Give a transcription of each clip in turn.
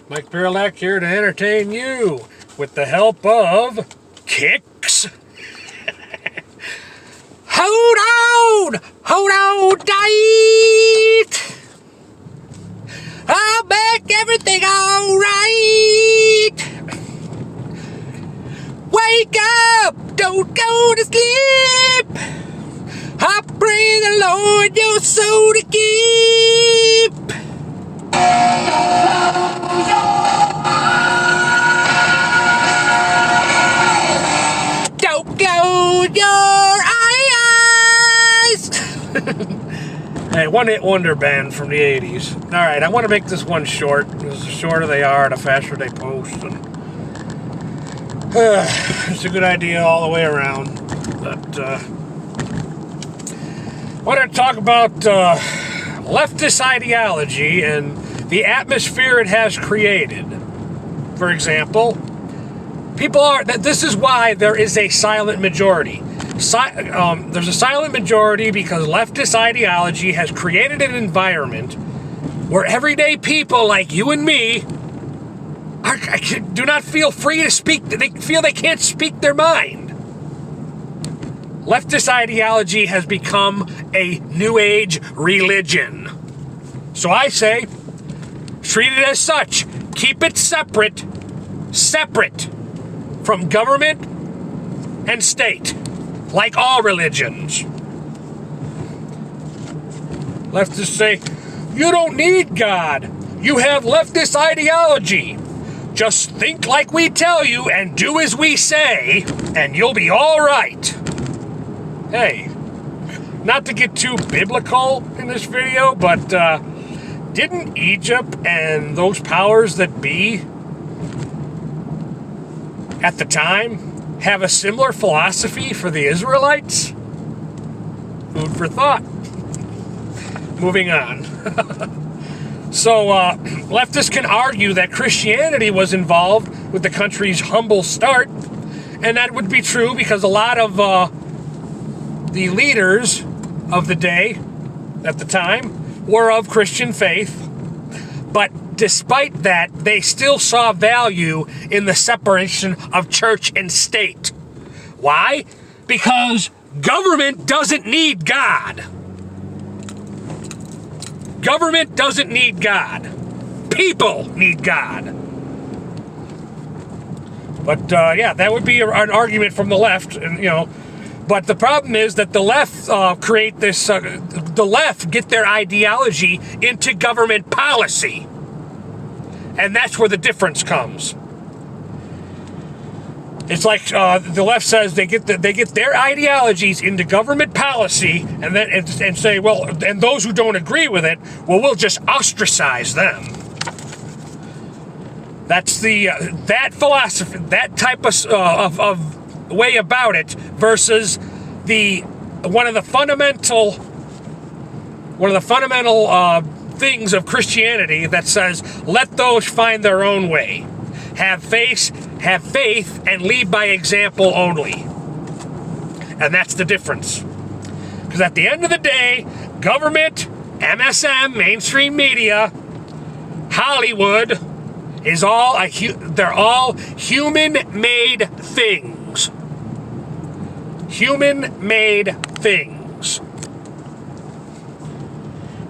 Mike Birlak here to entertain you with the help of Kicks. Hold on tight. I'll make everything all right. Wake up, don't go to sleep. I pray the Lord your soul to keep. Don't close your eyes. Hey, one-hit wonder band from the 80s. All right, I want to make this one short. The shorter they are, the faster they post. And, it's a good idea all the way around. But I want to talk about leftist ideology and the atmosphere it has created. For example, this is why there is a silent majority. There's a silent majority because leftist ideology has created an environment where everyday people like you and me do not feel free to speak. They feel they can't speak their mind. Leftist ideology has become a new age religion. So I say, treat it as such. Keep it separate from government and state, like all religions. Leftists say, you don't need God. You have leftist ideology. Just think like we tell you and do as we say, and you'll be all right. Hey, not to get too biblical in this video, but didn't Egypt and those powers that be at the time have a similar philosophy for the Israelites? Food for thought. Moving on. So, leftists can argue that Christianity was involved with the country's humble start, and that would be true because a lot of the leaders of the day, at the time, were of Christian faith. But despite that, they still saw value in the separation of church and state. Why? Because government doesn't need God. Government doesn't need God. People need God. But yeah, that would be an argument from the left, and But the problem is that the left create this. The left get their ideology into government policy, and that's where the difference comes. It's like the left says they get their ideologies into government policy, and then and say, well, and those who don't agree with it, well, we'll just ostracize them. That's the that philosophy, that type of way about it, versus one of the fundamental things of Christianity that says, let those find their own way. Have faith, and lead by example only. And that's the difference. Because at the end of the day, government, MSM, mainstream media, Hollywood, they're all human-made things. Human-made things.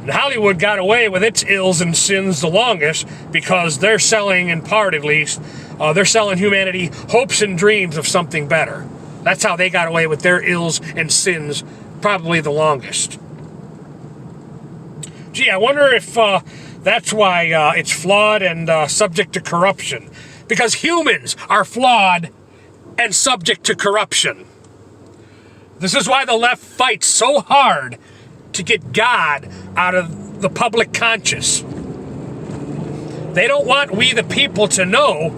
And Hollywood got away with its ills and sins the longest because they're selling, in part at least, they're selling humanity hopes and dreams of something better. That's how they got away with their ills and sins probably the longest. Gee, I wonder if that's why it's flawed and subject to corruption. Because humans are flawed and subject to corruption. This is why the left fights so hard to get God out of the public conscious. They don't want we the people to know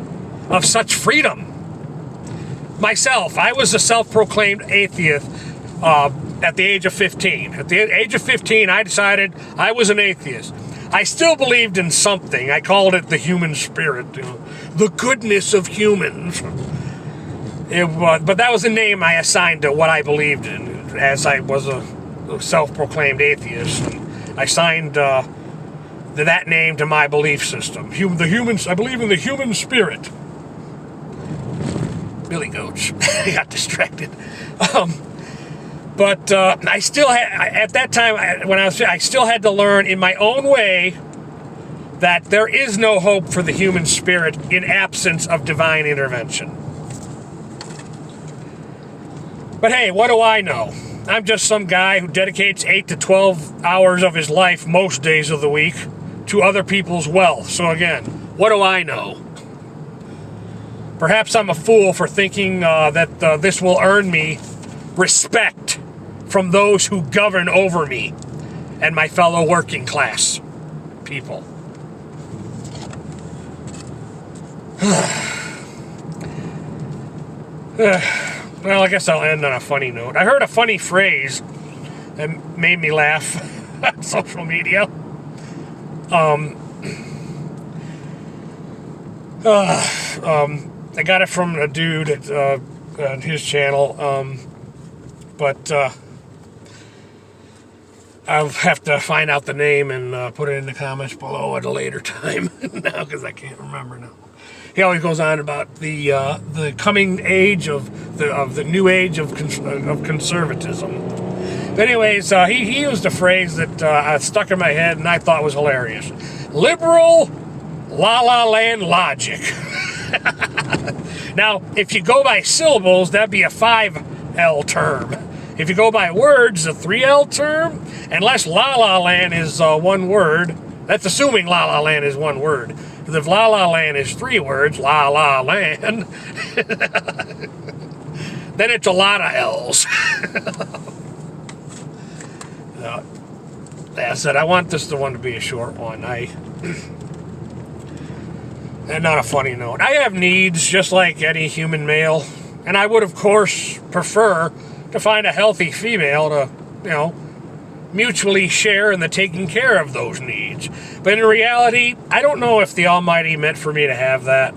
of such freedom. Myself, I was a self-proclaimed atheist at the age of 15. At the age of 15, I decided I was an atheist. I still believed in something. I called it the human spirit, the goodness of humans. But that was a name I assigned to what I believed in, as I was a self-proclaimed atheist. And I signed that name to my belief system. I believe in the human spirit. Billy Goats. I got distracted. But I still had, at that time, I still had to learn in my own way that there is no hope for the human spirit in absence of divine intervention. But hey, what do I know? I'm just some guy who dedicates 8 to 12 hours of his life most days of the week to other people's wealth. So again, what do I know? Perhaps I'm a fool for thinking that this will earn me respect from those who govern over me and my fellow working class people. Well, I guess I'll end on a funny note. I heard a funny phrase that made me laugh on social media. I got it from a dude on his channel, but I'll have to find out the name and put it in the comments below at a later time now, because I can't remember now. He always goes on about the coming age of the new age of conservatism. But anyways, he used a phrase that stuck in my head and I thought was hilarious: liberal la-la land logic. Now, if you go by syllables, that'd be a 5L term. If you go by words, a 3L term. Unless La La Land is one word, that's assuming La La Land is one word. Because if La La Land is 3 words, La La Land, then it's a lot of L's. As I said, I want this one to be a short one. And not a funny note. I have needs just like any human male, and I would, of course, prefer to find a healthy female to, mutually share in the taking care of those needs. But in reality, I don't know if the Almighty meant for me to have that.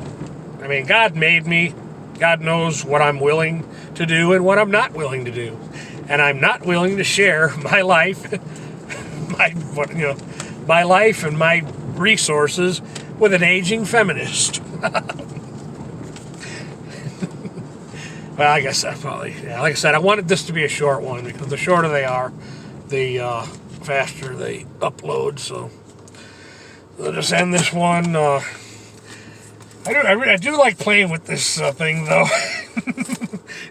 I mean, God made me. God knows what I'm willing to do and what I'm not willing to do. And I'm not willing to share my life, my life and my resources with an aging feminist. Well, I guess that's probably, like I said, I wanted this to be a short one because the shorter they are, the faster they upload. So I'll just end this one. I do like playing with this thing, though.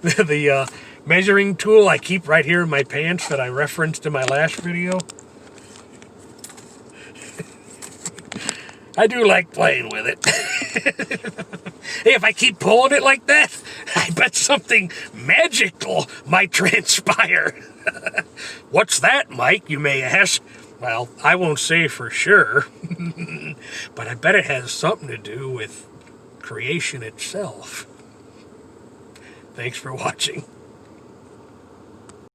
the measuring tool I keep right here in my pants that I referenced in my last video. I do like playing with it. Hey, if I keep pulling it like that, I bet something magical might transpire. What's that, Mike, you may ask? Well, I won't say for sure, but I bet it has something to do with creation itself. Thanks for watching.